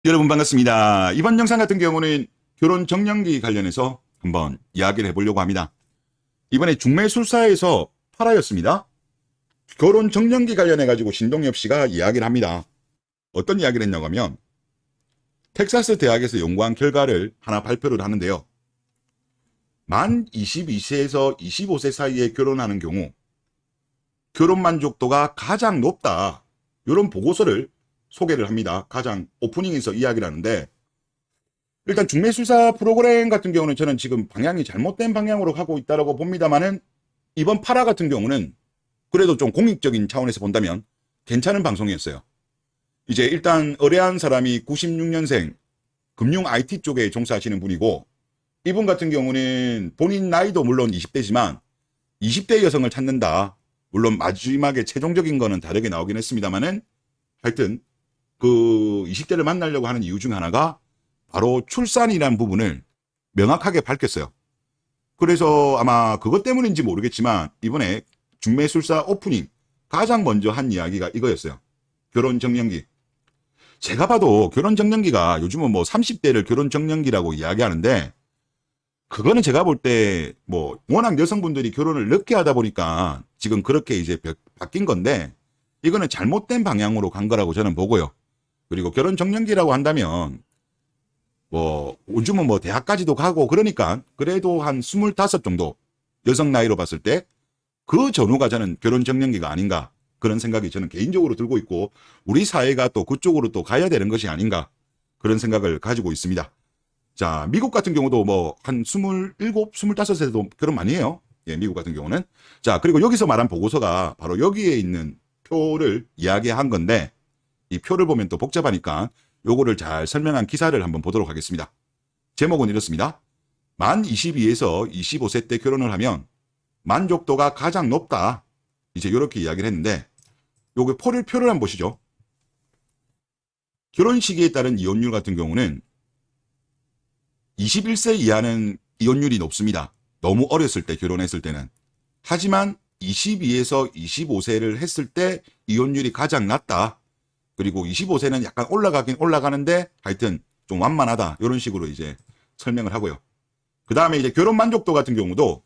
여러분 반갑습니다. 이번 영상 같은 경우는 결혼 정년기 관련해서 한번 이야기를 해보려고 합니다. 이번에 중매술사에서 팔아였습니다. 결혼 정년기 관련해가지고 신동엽 씨가 이야기를 합니다. 어떤 이야기를 했냐고 하면 텍사스 대학에서 연구한 결과를 하나 발표를 하는데요. 만 22세에서 25세 사이에 결혼하는 경우 결혼 만족도가 가장 높다. 이런 보고서를 소개를 합니다. 가장 오프닝에서 이야기를 하는데, 일단 중매술사 프로그램 같은 경우는 저는 지금 방향이 잘못된 방향으로 가고 있다고 봅니다만은, 이번 파라 같은 경우는 그래도 좀 공익적인 차원에서 본다면 괜찮은 방송이었어요. 이제 일단 의뢰한 사람이 96년생 금융 IT 쪽에 종사하시는 분이고, 이분 같은 경우는 본인 나이도 물론 20대지만 20대 여성을 찾는다. 물론 마지막에 최종적인 거는 다르게 나오긴 했습니다만은, 하여튼 그 20대를 만나려고 하는 이유 중 하나가 바로 출산이라는 부분을 명확하게 밝혔어요. 그래서 아마 그것 때문인지 모르겠지만 이번에 중매술사 오프닝 가장 먼저 한 이야기가 이거였어요. 결혼 정년기. 제가 봐도 결혼 정년기가 요즘은 뭐 30대를 결혼 정년기라고 이야기하는데, 그거는 제가 볼 때 뭐 워낙 여성분들이 결혼을 늦게 하다 보니까 지금 그렇게 이제 바뀐 건데, 이거는 잘못된 방향으로 간 거라고 저는 보고요. 그리고 결혼 정년기라고 한다면 뭐 요즘은 뭐 대학까지도 가고 그러니까 그래도 한 25 정도 여성 나이로 봤을 때 그 전후가 저는 결혼 정년기가 아닌가, 그런 생각이 저는 개인적으로 들고 있고, 우리 사회가 또 그쪽으로 또 가야 되는 것이 아닌가, 그런 생각을 가지고 있습니다. 자, 미국 같은 경우도 뭐 한 27, 25에도 결혼 많이 해요. 예, 미국 같은 경우는. 자, 그리고 여기서 말한 보고서가 바로 여기에 있는 표를 이야기한 건데, 이 표를 보면 또 복잡하니까 요거를 잘 설명한 기사를 한번 보도록 하겠습니다. 제목은 이렇습니다. 만 22에서 25세 때 결혼을 하면 만족도가 가장 높다. 이제 이렇게 이야기를 했는데, 요거 표를 한번 보시죠. 결혼 시기에 따른 이혼율 같은 경우는 21세 이하는 이혼율이 높습니다. 너무 어렸을 때 결혼했을 때는. 하지만 22에서 25세를 했을 때 이혼율이 가장 낮다. 그리고 25세는 약간 올라가긴 올라가는데 하여튼 좀 완만하다. 이런 식으로 이제 설명을 하고요. 그 다음에 이제 결혼 만족도 같은 경우도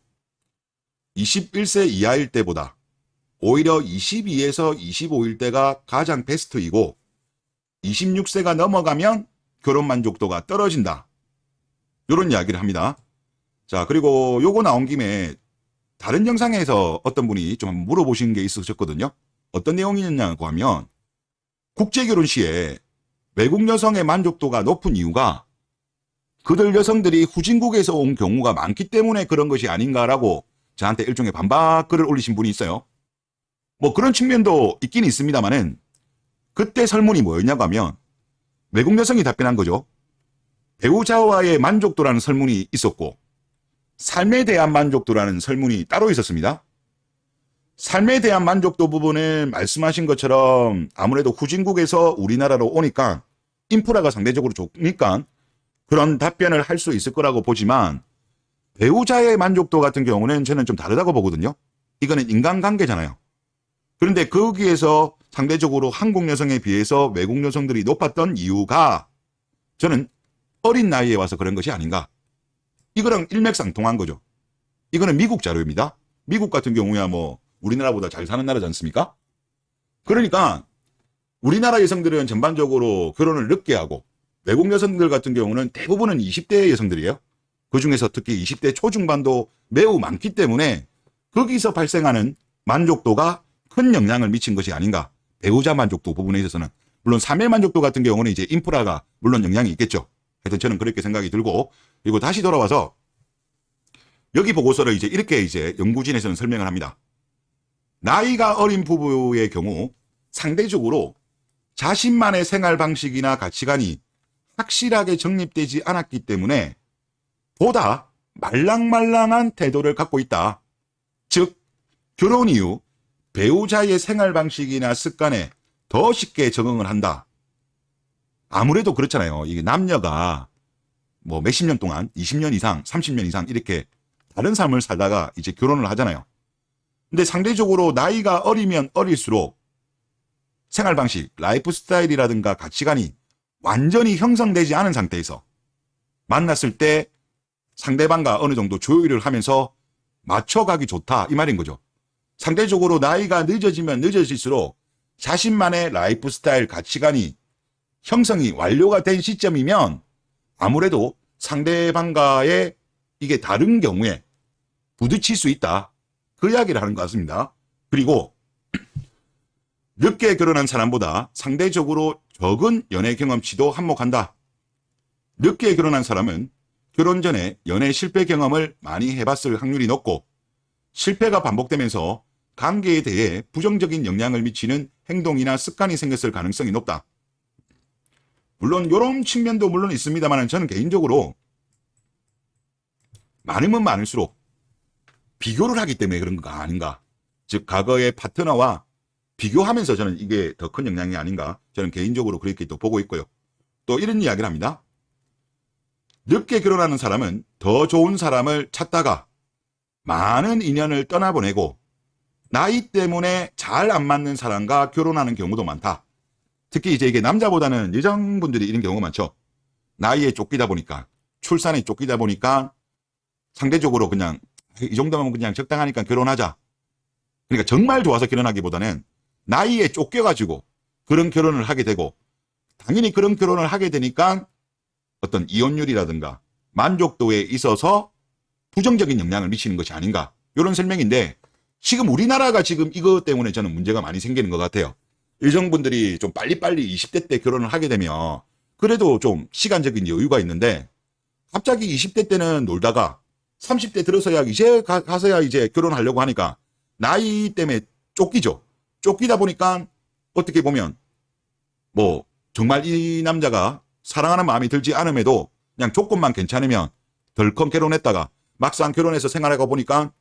21세 이하일 때보다 오히려 22에서 25일 때가 가장 베스트이고, 26세가 넘어가면 결혼 만족도가 떨어진다. 이런 이야기를 합니다. 자, 그리고 요거 나온 김에 다른 영상에서 어떤 분이 좀 한번 물어보신 게 있으셨거든요. 어떤 내용이냐고 하면, 국제결혼 시에 외국 여성의 만족도가 높은 이유가 그들 여성들이 후진국에서 온 경우가 많기 때문에 그런 것이 아닌가라고 저한테 일종의 반박글을 올리신 분이 있어요. 뭐 그런 측면도 있긴 있습니다만은, 그때 설문이 뭐였냐고 하면 외국 여성이 답변한 거죠. 배우자와의 만족도라는 설문이 있었고, 삶에 대한 만족도라는 설문이 따로 있었습니다. 삶에 대한 만족도 부분은 말씀하신 것처럼 아무래도 후진국에서 우리나라로 오니까 인프라가 상대적으로 좋으니까 그런 답변을 할 수 있을 거라고 보지만, 배우자의 만족도 같은 경우는 저는 좀 다르다고 보거든요. 이거는 인간관계잖아요. 그런데 거기에서 상대적으로 한국 여성에 비해서 외국 여성들이 높았던 이유가 저는 어린 나이에 와서 그런 것이 아닌가. 이거랑 일맥상통한 거죠. 이거는 미국 자료입니다. 미국 같은 경우야 뭐 우리나라보다 잘 사는 나라지 않습니까? 그러니까 우리나라 여성들은 전반적으로 결혼을 늦게 하고, 외국 여성들 같은 경우는 대부분은 20대 여성들이에요. 그중에서 특히 20대 초중반도 매우 많기 때문에 거기서 발생하는 만족도가 큰 영향을 미친 것이 아닌가. 배우자 만족도 부분에 있어서는. 물론 삶의 만족도 같은 경우는 이제 인프라가 물론 영향이 있겠죠. 하여튼 저는 그렇게 생각이 들고, 그리고 다시 돌아와서 여기 보고서를 이제 이렇게 이제 연구진에서는 설명을 합니다. 나이가 어린 부부의 경우 상대적으로 자신만의 생활 방식이나 가치관이 확실하게 정립되지 않았기 때문에 보다 말랑말랑한 태도를 갖고 있다. 즉, 결혼 이후 배우자의 생활 방식이나 습관에 더 쉽게 적응을 한다. 아무래도 그렇잖아요. 이게 남녀가 뭐 몇십 년 동안 20년 이상, 30년 이상 이렇게 다른 삶을 살다가 이제 결혼을 하잖아요. 근데 상대적으로 나이가 어리면 어릴수록 생활 방식, 라이프 스타일이라든가 가치관이 완전히 형성되지 않은 상태에서 만났을 때 상대방과 어느 정도 조율을 하면서 맞춰가기 좋다 이 말인 거죠. 상대적으로 나이가 늦어지면 늦어질수록 자신만의 라이프 스타일 가치관이 형성이 완료가 된 시점이면 아무래도 상대방과의 이게 다른 경우에 부딪힐 수 있다. 그 이야기를 하는 것 같습니다. 그리고 늦게 결혼한 사람보다 상대적으로 적은 연애 경험치도 한몫한다. 늦게 결혼한 사람은 결혼 전에 연애 실패 경험을 많이 해봤을 확률이 높고 실패가 반복되면서 관계에 대해 부정적인 영향을 미치는 행동이나 습관이 생겼을 가능성이 높다. 물론 이런 측면도 물론 있습니다만 저는 개인적으로 많으면 많을수록 비교를 하기 때문에 그런 거 아닌가. 즉 과거의 파트너와 비교하면서 저는 이게 더 큰 영향이 아닌가. 저는 개인적으로 그렇게 또 보고 있고요. 또 이런 이야기를 합니다. 늦게 결혼하는 사람은 더 좋은 사람을 찾다가 많은 인연을 떠나보내고 나이 때문에 잘 안 맞는 사람과 결혼하는 경우도 많다. 특히 이제 이게 남자보다는 여성분들이 이런 경우가 많죠. 나이에 쫓기다 보니까, 출산에 쫓기다 보니까 상대적으로 그냥 이 정도면 그냥 적당하니까 결혼하자. 그러니까 정말 좋아서 결혼하기보다는 나이에 쫓겨가지고 그런 결혼을 하게 되고 당연히 그런 결혼을 하게 되니까 어떤 이혼율이라든가 만족도에 있어서 부정적인 영향을 미치는 것이 아닌가. 이런 설명인데 지금 우리나라가 지금 이것 때문에 저는 문제가 많이 생기는 것 같아요. 여성분들이 좀 빨리빨리 20대 때 결혼을 하게 되면 그래도 좀 시간적인 여유가 있는데 갑자기 20대 때는 놀다가 30대 들어서야 이제 가서야 이제 결혼하려고 하니까 나이 때문에 쫓기죠. 쫓기다 보니까 어떻게 보면 뭐 정말 이 남자가 사랑하는 마음이 들지 않음에도 그냥 조건만 괜찮으면 덜컥 결혼했다가 막상 결혼해서 생활하고 보니까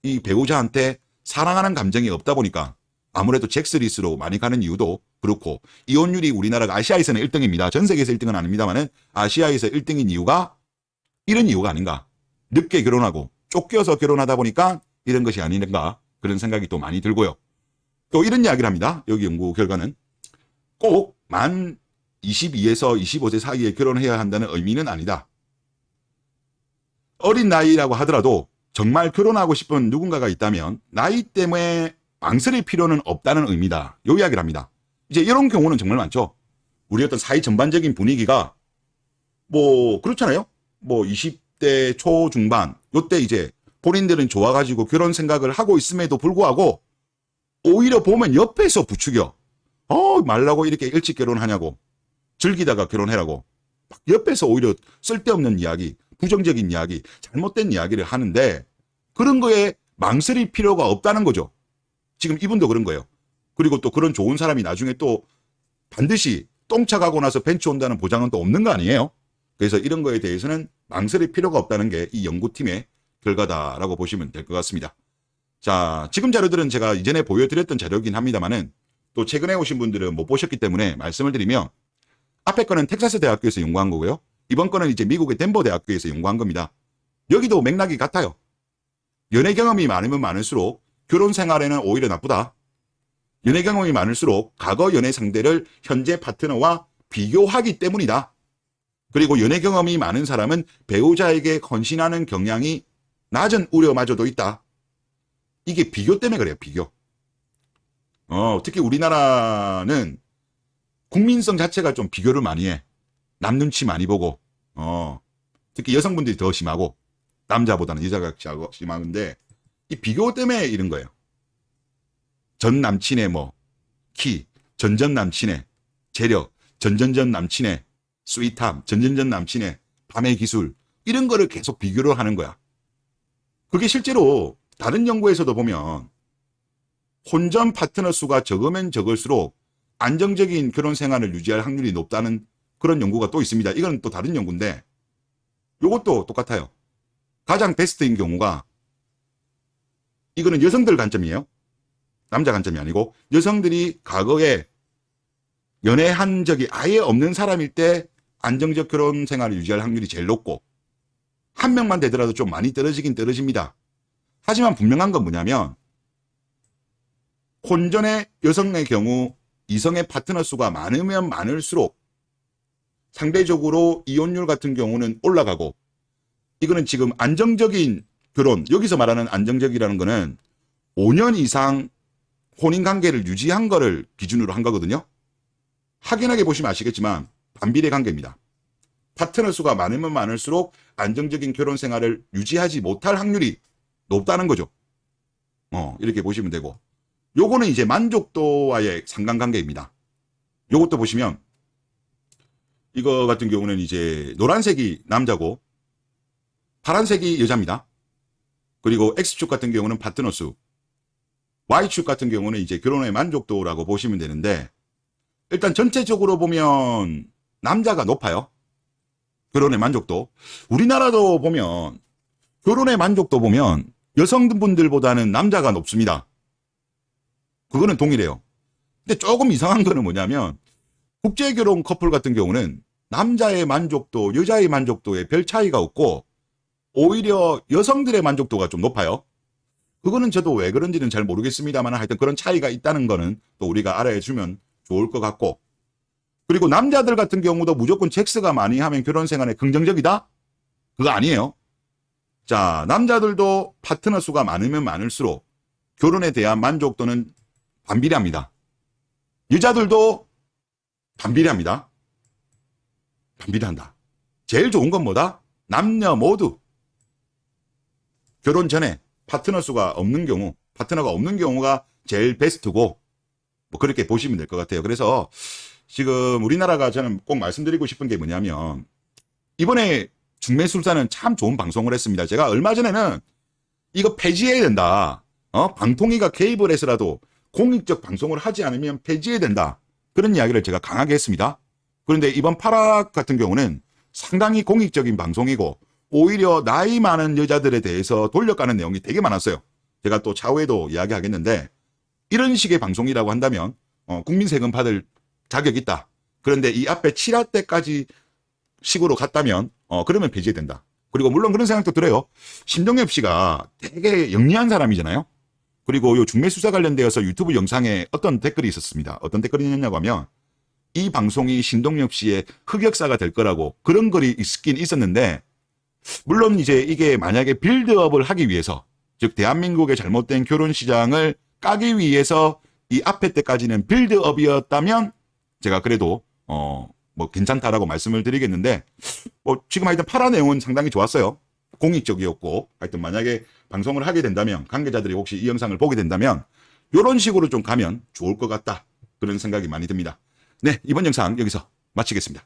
이 배우자한테 사랑하는 감정이 없다 보니까 아무래도 잭스리스로 많이 가는 이유도 그렇고 이혼율이 우리나라가 아시아에서는 1등입니다. 전 세계에서 1등은 아닙니다만 아시아에서 1등인 이유가 이런 이유가 아닌가. 늦게 결혼하고 쫓겨서 결혼하다 보니까 이런 것이 아닌가 그런 생각이 또 많이 들고요. 또 이런 이야기를 합니다. 여기 연구 결과는 꼭 만 22에서 25세 사이에 결혼해야 한다는 의미는 아니다. 어린 나이라고 하더라도 정말 결혼하고 싶은 누군가가 있다면 나이 때문에 망설일 필요는 없다는 의미다. 요 이야기를 합니다. 이제 이런 경우는 정말 많죠. 우리 어떤 사회 전반적인 분위기가 뭐 그렇잖아요. 뭐 20대 초중반 요때 이제 본인들은 좋아가지고 결혼 생각을 하고 있음에도 불구하고 오히려 보면 옆에서 부추겨. 말라고 이렇게 일찍 결혼하냐고. 즐기다가 결혼해라고. 옆에서 오히려 쓸데없는 이야기, 부정적인 이야기, 잘못된 이야기를 하는데 그런 거에 망설일 필요가 없다는 거죠. 지금 이분도 그런 거예요. 그리고 또 그런 좋은 사람이 나중에 또 반드시 똥차 가고 나서 벤츠 온다는 보장은 또 없는 거 아니에요? 그래서 이런 거에 대해서는 망설일 필요가 없다는 게 이 연구팀의 결과다라고 보시면 될 것 같습니다. 자, 지금 자료들은 제가 이전에 보여드렸던 자료이긴 합니다만은 또 최근에 오신 분들은 못 보셨기 때문에 말씀을 드리면 앞에 거는 텍사스 대학교에서 연구한 거고요. 이번 거는 이제 미국의 덴버 대학교에서 연구한 겁니다. 여기도 맥락이 같아요. 연애 경험이 많으면 많을수록 결혼 생활에는 오히려 나쁘다. 연애 경험이 많을수록 과거 연애 상대를 현재 파트너와 비교하기 때문이다. 그리고 연애 경험이 많은 사람은 배우자에게 헌신하는 경향이 낮은 우려마저도 있다. 이게 비교 때문에 그래요. 비교. 특히 우리나라는 국민성 자체가 좀 비교를 많이 해. 남 눈치 많이 보고 특히 여성분들이 더 심하고 남자보다는 여자가 심한데 이 비교 때문에 이런 거예요. 전 남친의 뭐 키, 전전 남친의 재력, 전전전 남친의 스윗함, 전전전 남친의 밤의 기술 이런 거를 계속 비교를 하는 거야. 그게 실제로 다른 연구에서도 보면 혼전 파트너 수가 적으면 적을수록 안정적인 결혼 생활을 유지할 확률이 높다는 그런 연구가 또 있습니다. 이건 또 다른 연구인데 이것도 똑같아요. 가장 베스트인 경우가 이거는 여성들 관점이에요. 남자 관점이 아니고 여성들이 과거에 연애한 적이 아예 없는 사람일 때 안정적 결혼 생활을 유지할 확률이 제일 높고 한 명만 되더라도 좀 많이 떨어지긴 떨어집니다. 하지만 분명한 건 뭐냐면 혼전의 여성의 경우 이성의 파트너 수가 많으면 많을수록 상대적으로 이혼율 같은 경우는 올라가고, 이거는 지금 안정적인 결혼, 여기서 말하는 안정적이라는 거는 5년 이상 혼인관계를 유지한 거를 기준으로 한 거거든요. 확인하게 보시면 아시겠지만 반비례 관계입니다. 파트너 수가 많으면 많을수록 안정적인 결혼 생활을 유지하지 못할 확률이 높다는 거죠. 이렇게 보시면 되고, 요거는 이제 만족도와의 상관관계입니다. 요것도 보시면 이거 같은 경우는 이제 노란색이 남자고 파란색이 여자입니다. 그리고 X축 같은 경우는 파트너 수, Y축 같은 경우는 이제 결혼의 만족도라고 보시면 되는데, 일단 전체적으로 보면 남자가 높아요. 결혼의 만족도. 우리나라도 보면 결혼의 만족도 보면 여성분들보다는 남자가 높습니다. 그거는 동일해요. 근데 조금 이상한 거는 뭐냐면 국제결혼 커플 같은 경우는 남자의 만족도, 여자의 만족도에 별 차이가 없고 오히려 여성들의 만족도가 좀 높아요. 그거는 저도 왜 그런지는 잘 모르겠습니다만 하여튼 그런 차이가 있다는 거는 또 우리가 알아주면 좋을 것 같고, 그리고 남자들 같은 경우도 무조건 섹스가 많이 하면 결혼 생활에 긍정적이다? 그거 아니에요. 자, 남자들도 파트너 수가 많으면 많을수록 결혼에 대한 만족도는 반비례합니다. 여자들도 반비례합니다. 반비례한다. 제일 좋은 건 뭐다? 남녀 모두 결혼 전에 파트너 수가 없는 경우, 파트너가 없는 경우가 제일 베스트고, 뭐 그렇게 보시면 될 것 같아요. 그래서 지금 우리나라가 저는 꼭 말씀드리고 싶은 게 뭐냐면, 이번에 중매술사는 참 좋은 방송을 했습니다. 제가 얼마 전에는 이거 폐지해야 된다. 방통위가 개입을 해서라도 공익적 방송을 하지 않으면 폐지해야 된다. 그런 이야기를 제가 강하게 했습니다. 그런데 이번 파락 같은 경우는 상당히 공익적인 방송이고, 오히려 나이 많은 여자들에 대해서 돌려가는 내용이 되게 많았어요. 제가 또 차후에도 이야기하겠는데, 이런 식의 방송이라고 한다면 국민 세금 받을 자격이 있다. 그런데 이 앞에 7화 때까지 식으로 갔다면 그러면 폐지된다. 그리고 물론 그런 생각도 들어요. 신동엽 씨가 되게 영리한 사람이잖아요. 그리고 요 중매수사 관련되어서 유튜브 영상에 어떤 댓글이 있었습니다. 어떤 댓글이 있냐고 하면, 이 방송이 신동엽 씨의 흑역사가 될 거라고 그런 글이 있긴 있었는데, 물론 이제 이게 만약에 빌드업을 하기 위해서, 즉 대한민국의 잘못된 결혼 시장을 까기 위해서 이 앞에 때까지는 빌드업이었다면 제가 그래도 뭐 괜찮다라고 말씀을 드리겠는데, 뭐 지금 하여튼 파라 내용은 상당히 좋았어요. 공익적이었고, 하여튼 만약에 방송을 하게 된다면, 관계자들이 혹시 이 영상을 보게 된다면 이런 식으로 좀 가면 좋을 것 같다, 그런 생각이 많이 듭니다. 네, 이번 영상 여기서 마치겠습니다.